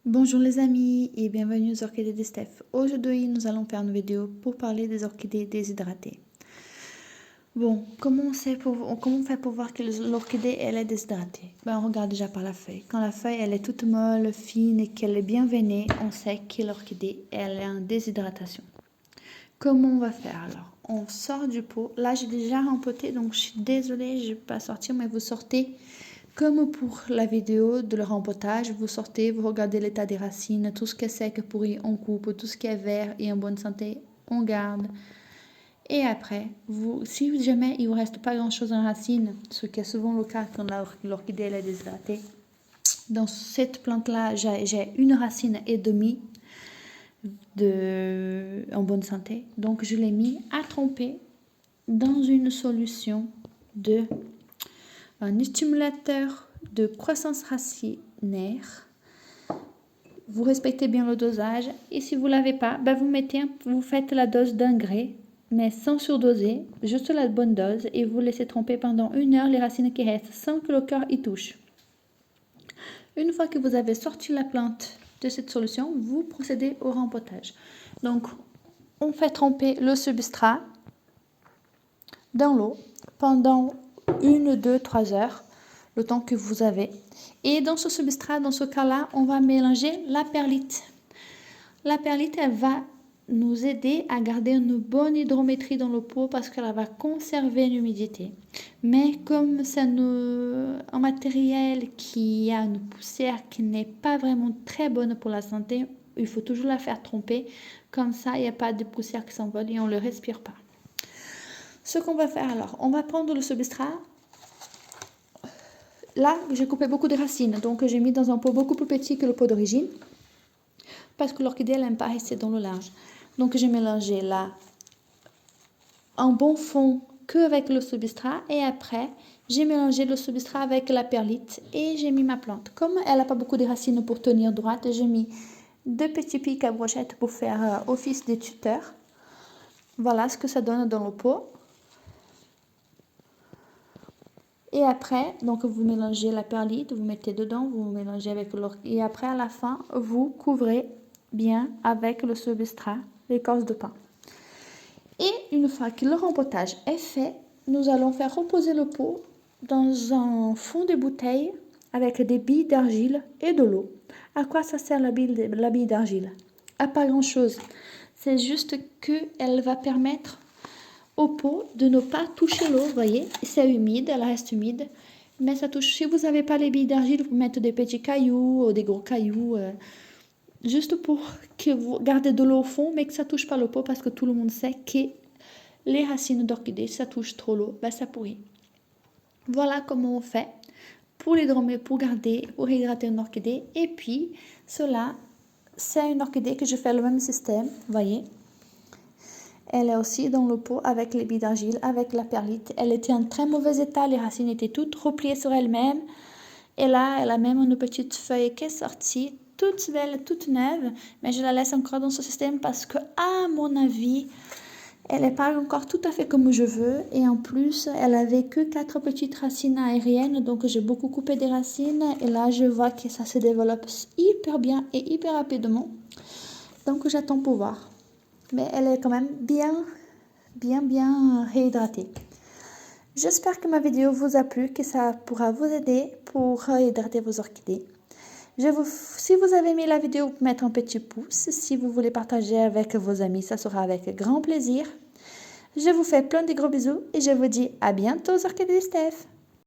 Bonjour les amis et bienvenue aux orchidées de Steph. Aujourd'hui, nous allons faire une vidéo pour parler des orchidées déshydratées. Bon, comment on fait pour voir que l'orchidée elle est déshydratée? On regarde déjà par la feuille. Quand la feuille elle est toute molle, fine et qu'elle est bien veinée, on sait que l'orchidée elle est en déshydratation. Comment on va faire alors? On sort du pot. Là, j'ai déjà rempoté, donc je suis désolée, je ne vais pas sortir, mais vous sortez comme pour la vidéo de le rempotage. Vous sortez, vous regardez l'état des racines, tout ce qui est sec, pourri, on coupe, tout ce qui est vert et en bonne santé, on garde. Et après, si jamais il ne vous reste pas grand-chose en racine, ce qui est souvent le cas quand l'orchidée est déshydratée, dans cette plante-là, j'ai une racine et demie en bonne santé. Donc, je l'ai mis à tremper dans une solution un stimulateur de croissance racinaire. Vous respectez bien le dosage et si vous ne l'avez pas, vous faites la dose d'engrais, mais sans surdoser, juste la bonne dose et vous laissez tremper pendant 1 heure les racines qui restent sans que le cœur y touche. Une fois que vous avez sorti la plante de cette solution, vous procédez au rempotage. Donc, on fait tremper le substrat dans l'eau pendant 1, 2, 3 heures, le temps que vous avez. Et dans ce substrat, dans ce cas-là, on va mélanger la perlite. La perlite, elle va nous aider à garder une bonne hydrométrie dans le pot parce qu'elle va conserver l'humidité. Mais comme c'est un matériel qui a une poussière qui n'est pas vraiment très bonne pour la santé, il faut toujours la faire tremper. Comme ça, il n'y a pas de poussière qui s'envole et on ne le respire pas. Ce qu'on va faire alors, on va prendre le substrat. Là, j'ai coupé beaucoup de racines, donc j'ai mis dans un pot beaucoup plus petit que le pot d'origine parce que l'orchidée elle n'aime pas rester dans le large. Donc j'ai mélangé là un bon fond qu'avec le substrat et après j'ai mélangé le substrat avec la perlite et j'ai mis ma plante. Comme elle n'a pas beaucoup de racines pour tenir droite, j'ai mis 2 petits pics à brochette pour faire office de tuteur. Voilà ce que ça donne dans le pot. Et après, donc vous mélangez la perlite, vous mettez dedans, vous mélangez avec l'orchidée. Et après, à la fin, vous couvrez bien avec le substrat, l'écorce de pin. Et une fois que le rempotage est fait, nous allons faire reposer le pot dans un fond de bouteille avec des billes d'argile et de l'eau. À quoi ça sert la bille d'argile? À pas grand-chose. C'est juste qu'elle va permettre au pot de ne pas toucher l'eau, vous voyez, c'est humide, elle reste humide, mais ça touche. Si vous n'avez pas les billes d'argile, vous mettez des petits cailloux ou des gros cailloux, juste pour que vous gardez de l'eau au fond, mais que ça touche pas le pot, parce que tout le monde sait que les racines d'orchidée, ça touche trop l'eau, ça pourrit. Voilà comment on fait pour pour hydrater une orchidée. Et puis, cela, c'est une orchidée que je fais le même système, vous voyez. Elle est aussi dans le pot avec les billes d'argile, avec la perlite. Elle était en très mauvais état, les racines étaient toutes repliées sur elles-mêmes. Et là, elle a même une petite feuille qui est sortie, toute belle, toute neuve. Mais je la laisse encore dans ce système parce que, à mon avis, elle n'est pas encore tout à fait comme je veux. Et en plus, elle avait que 4 petites racines aériennes. Donc, j'ai beaucoup coupé des racines. Et là, je vois que ça se développe hyper bien et hyper rapidement. Donc, j'attends pour voir. Mais elle est quand même bien réhydratée. J'espère que ma vidéo vous a plu, que ça pourra vous aider pour réhydrater vos orchidées. Si vous avez aimé la vidéo, vous pouvez mettre un petit pouce. Si vous voulez partager avec vos amis, ça sera avec grand plaisir. Je vous fais plein de gros bisous et je vous dis à bientôt aux orchidées de Steph.